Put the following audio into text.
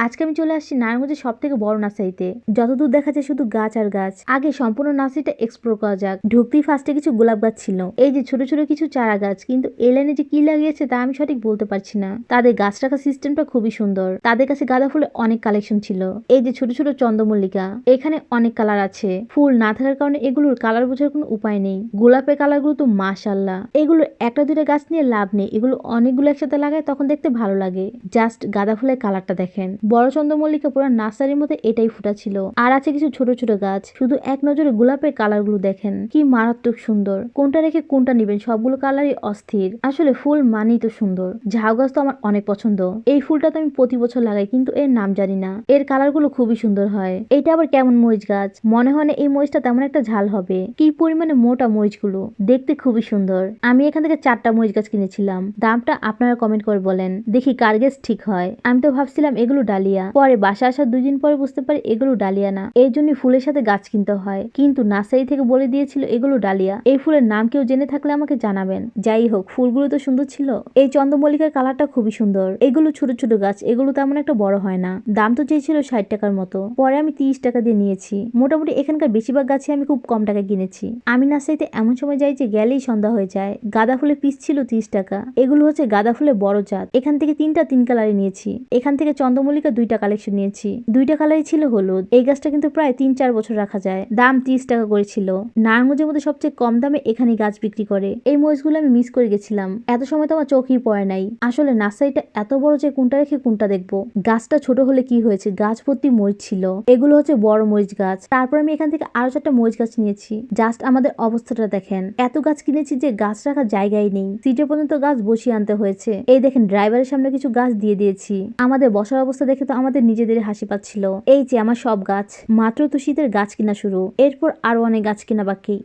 আজকে আমি চলে আসছি নারায়ণগঞ্জের সব থেকে বড় নার্সারিতে। যতদূর দেখা যায় শুধু গাছ আর গাছ। আগে সম্পূর্ণ নার্সারিটা এক্সপ্লোর করা যাক। ঢুকতেই ফার্স্টে কিছু গোলাপ গাছ ছিল, এই যে ছোট ছোট কিছু চারা গাছ, কিন্তু এই লাইনে যে কি লাগিয়েছে তা আমি সঠিক বলতে পারছি না। তাদের গাছ রাখার সিস্টেমটা খুবই সুন্দর। তাদের কাছে গাঁদা ফুলের অনেক কালেকশন ছিল। এই যে ছোট ছোট চন্দ্রমল্লিকা, এখানে অনেক কালার আছে। ফুল না থাকার কারণে এগুলোর কালার বোঝার কোনো উপায় নেই। গোলাপের কালার গুলো তো মাশাআল্লাহ। এগুলো একটা দুইটা গাছ নিয়ে লাভ নেই, এগুলো অনেকগুলো একসাথে লাগায় তখন দেখতে ভালো লাগে। জাস্ট গাঁদা ফুলের কালারটা দেখেন। বড় চন্দ্রমল্লিকা পুরো নার্সারির মধ্যে এটাই ফুটা ছিল। আর আছে কিছু ছোট ছোট গাছ। শুধু এক নজরে গোলাপের কালার গুলো দেখেন, কি মারাত্মক সুন্দর। কোনটা রেখে কোনটা নিবেন, সবগুলো কালারই অস্থির। আসলে ফুল মানেই তো সুন্দর। ঝাউ গাছ তো আমার অনেক পছন্দ। এই ফুলটা তো আমি প্রতি বছর লাগাই, কিন্তু এর নাম জানি না। এর কালার গুলো খুবই সুন্দর হয়। এটা আবার কেমন মরিচ গাছ, মনে হয় না এই মরিচটা তেমন একটা ঝাল হবে। কি পরিমাণে মোটা মরিচ গুলো, দেখতে খুবই সুন্দর। আমি এখান থেকে 4টা মরিচ গাছ কিনেছিলাম। দামটা আপনারা কমেন্ট করে বলেন, দেখি কার গেস ঠিক হয়। আমি তো ভাবছিলাম এগুলো ডালিয়া, পরে বাসা আসার 2 দিন পরে বুঝতে পারি এগুলো ডালিয়া না। এই জন্য ফুলের সাথে গাছ কিনতে হয়, কিন্তু নার্সারি থেকে বলে দিয়েছিল এগুলো ডালিয়া। এই ফুলের নাম কেউ জেনে থাকলে আমাকে জানাবেন। যাই হোক, ফুলগুলো তো সুন্দর ছিল। এই চন্দ্রমল্লিকার কালারটা খুবই সুন্দর। এগুলো ছোট ছোট গাছ, এগুলো তেমন একটা বড় হয় না। দাম তো চেয়েছিল 60 টাকার মতো, পরে আমি 30 টাকা দিয়ে নিয়েছি। মোটামুটি এখানকার বেশিরভাগ গাছে আমি খুব কম টাকা কিনেছি। আমি নার্সারিতে এমন সময় যাই যে গেলেই সন্ধ্যা হয়ে যায়। গাঁদা ফুলের পিস ছিল 30 টাকা। এগুলো হচ্ছে গাঁদা ফুলের বড় জাত। এখান থেকে 3টা 3 কালারে নিয়েছি। এখান থেকে চন্দ্রমল্লিকা 2টা কালেকশন নিয়েছি। 2টা কালারই ছিল হলুদ। এই গাছটা কিন্তু প্রায় 3-4 বছর রাখা যায়। দাম 30 টাকা করেছিল। নারায়ণগঞ্জের মধ্যে সবচেয়ে কম দামে এখানে গাছ বিক্রি করে। এই মরিচগুলো আমি মিস করে গেছিলাম। এত সময় তো আমার চোখই পড়ে নাই। আসলে নার্সারিটা এত বড় যে কোনটা রেখে কোনটা দেখবো। গাছটা ছোট হলে কি হয়েছে, গাছ ভর্তি মরিচ ছিল। এগুলো হচ্ছে বড় মরিচ গাছ। তারপর আমি এখান থেকে আরো 4টা মরিচ গাছ নিয়েছি। জাস্ট আমাদের অবস্থাটা দেখেন, এত গাছ কিনেছি যে গাছ রাখার জায়গাই নেই। সিটে পর্যন্ত গাছ বসিয়ে আনতে হয়েছে। এই দেখেন, ড্রাইভারের সামনে কিছু গাছ দিয়ে দিয়েছি। আমাদের বসার অবস্থা দেখে তো আমাদের নিজেদের হাসি পাচ্ছিল। এই যে আমার সব গাছ। মাত্র তো শীতের গাছ কিনা শুরু, এরপর আরো অনেক গাছ কিনা বাকি।